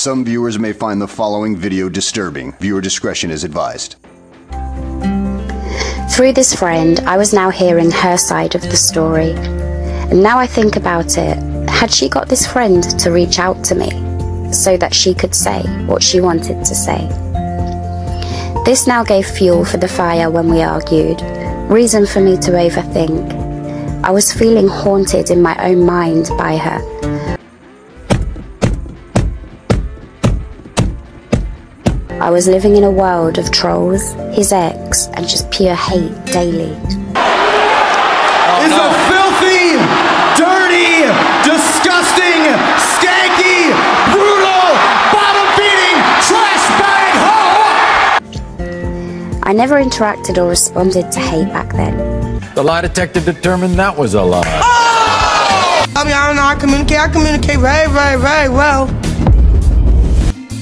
Some viewers may find the following video disturbing. Viewer discretion is advised. Through this friend, I was now hearing her side of the story. And now I think about it, had she got this friend to reach out to me so that she could say what she wanted to say? This now gave fuel for the fire when we argued, reason for me to overthink. I was feeling haunted in my own mind by her. I was living in a world of trolls, his ex, and just pure hate daily. Is a filthy, dirty, disgusting, skanky, brutal, bottom-feeding, trash bag hoe! I never interacted or responded to hate back then. The lie detector determined that was a lie. Oh! I mean, I don't know, I communicate very well.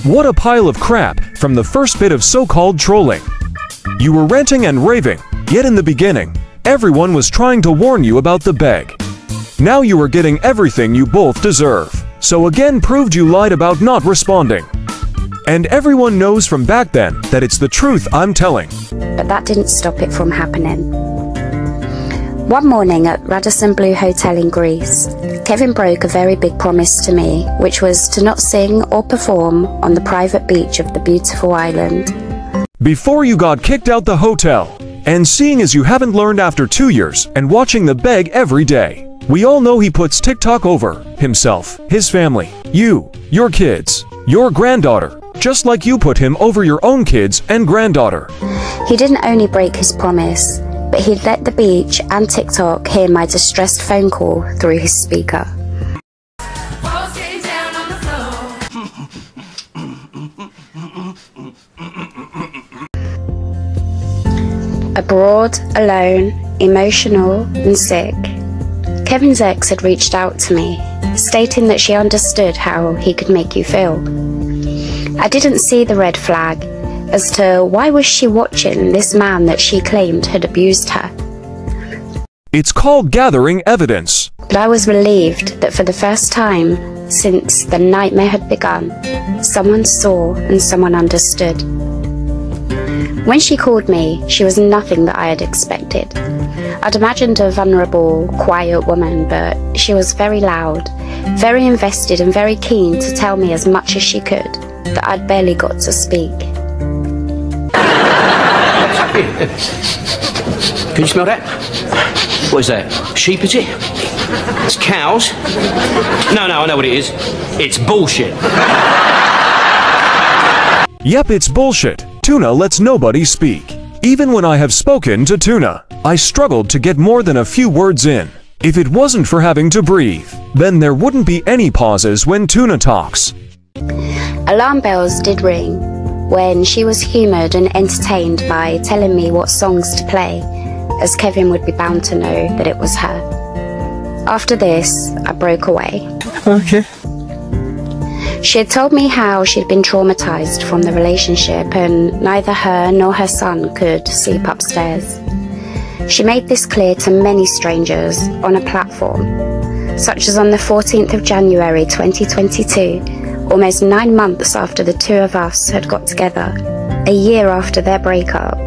What a pile of crap from the first bit of so-called trolling. You were ranting and raving, yet in the beginning, everyone was trying to warn you about the beg. Now you are getting everything you both deserve. So again proved you lied about not responding. And everyone knows from back then that it's the truth I'm telling. But that didn't stop it from happening. One morning at Radisson Blu Hotel in Greece, Kevin broke a very big promise to me, which was to not sing or perform on the private beach of the beautiful island. Before you got kicked out the hotel, and seeing as you haven't learned after 2 years and watching the beg every day, we all know he puts TikTok over himself, his family, you, your kids, your granddaughter, just like you put him over your own kids and granddaughter. He didn't only break his promise, but he'd let the beach and TikTok hear my distressed phone call through his speaker. Abroad, alone, emotional and sick, Kevin's ex had reached out to me, stating that she understood how he could make you feel. I didn't see the red flag as to why was she watching this man that she claimed had abused her. It's called gathering evidence. But I was relieved that for the first time since the nightmare had begun, someone saw and someone understood. When she called me, she was nothing that I had expected. I'd imagined a vulnerable, quiet woman, but she was very loud, very invested and very keen to tell me as much as she could, that I'd barely got to speak. Can you smell that? What is that? Sheep, is it? It's cows? No, I know what it is. It's bullshit. Yep, it's bullshit. Tuna lets nobody speak. Even when I have spoken to Tuna, I struggled to get more than a few words in. If it wasn't for having to breathe, then there wouldn't be any pauses when Tuna talks. Alarm bells did ring when she was humoured and entertained by telling me what songs to play, as Kevin would be bound to know that it was her. After this, I broke away. Okay. She had told me how she'd been traumatised from the relationship and neither her nor her son could sleep upstairs. She made this clear to many strangers on a platform, such as on the 14th of January 2022, almost 9 months after the two of us had got together, a year after their breakup.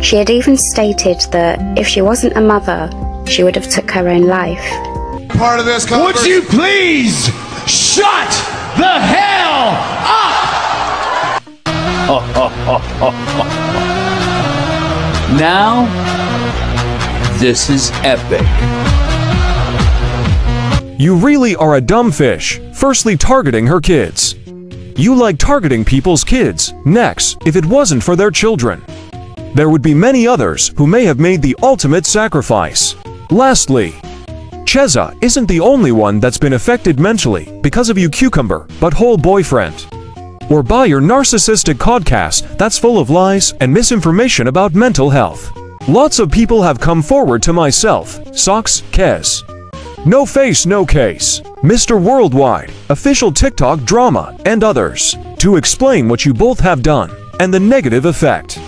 She had even stated that if she wasn't a mother, she would have took her own life. Part of this conversation. Would you please shut the hell up? Now, this is epic. You really are a dumb fish, firstly targeting her kids. You like targeting people's kids, next, if it wasn't for their children. There would be many others who may have made the ultimate sacrifice. Lastly, Cheza isn't the only one that's been affected mentally because of you cucumber, butthole boyfriend. Or by your narcissistic codcast that's full of lies and misinformation about mental health. Lots of people have come forward to myself, Socks, Kez, No Face No Case, Mr. Worldwide, Official TikTok Drama, and others, to explain what you both have done and the negative effect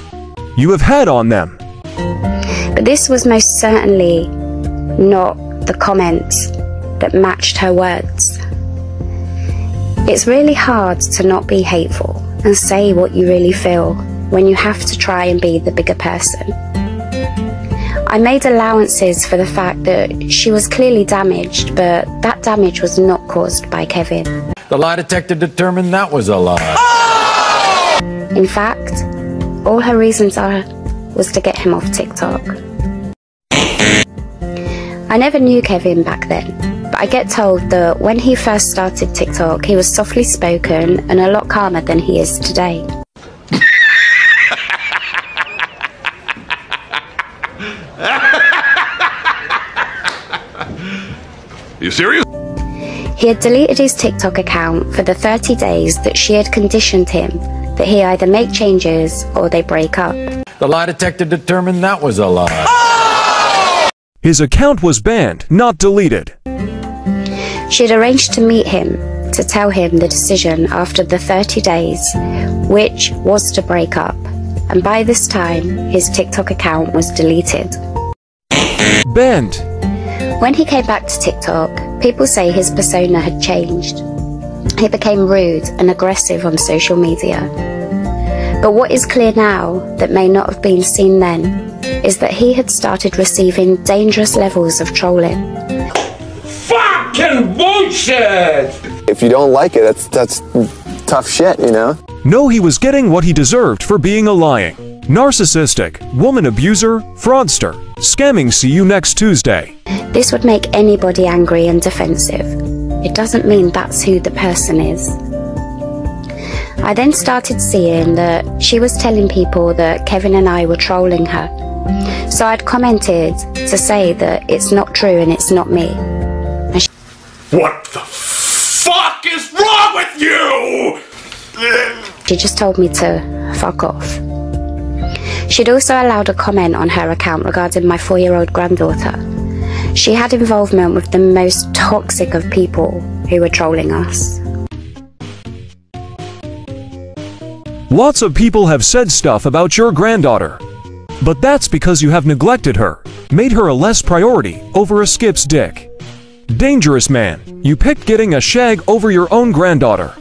you have had on them. But this was most certainly not the comments that matched her words. It's really hard to not be hateful and say what you really feel when you have to try and be the bigger person. I made allowances for the fact that she was clearly damaged, but that damage was not caused by Kevin. The lie detector determined that was a lie. In fact, all her reasons was to get him off TikTok. I never knew Kevin back then, but I get told that when he first started TikTok, he was softly spoken and a lot calmer than he is today. You serious? He had deleted his TikTok account for the 30 days that she had conditioned him that he either make changes or they break up. The lie detector determined that was a lie. His account was banned, not deleted. She'd arranged to meet him to tell him the decision after the 30 days, which was to break up. And by this time, his TikTok account was deleted. Banned. When he came back to TikTok, people say his persona had changed. He became rude and aggressive on social media. But what is clear now that may not have been seen then is that he had started receiving dangerous levels of trolling. Fucking bullshit! If you don't like it, that's tough shit, you know? No, he was getting what he deserved for being a lying, narcissistic, woman abuser, fraudster, scamming. See you next Tuesday. This would make anybody angry and defensive. It doesn't mean that's who the person is. I then started seeing that she was telling people that Kevin and I were trolling her. So I'd commented to say that it's not true and it's not me. What the fuck is wrong with you? She just told me to fuck off. She'd also allowed a comment on her account regarding my 4-year-old granddaughter. She had involvement with the most toxic of people who were trolling us. Lots of people have said stuff about your granddaughter. But that's because you have neglected her, made her a less priority over a Skip's dick. Dangerous man, you picked getting a shag over your own granddaughter.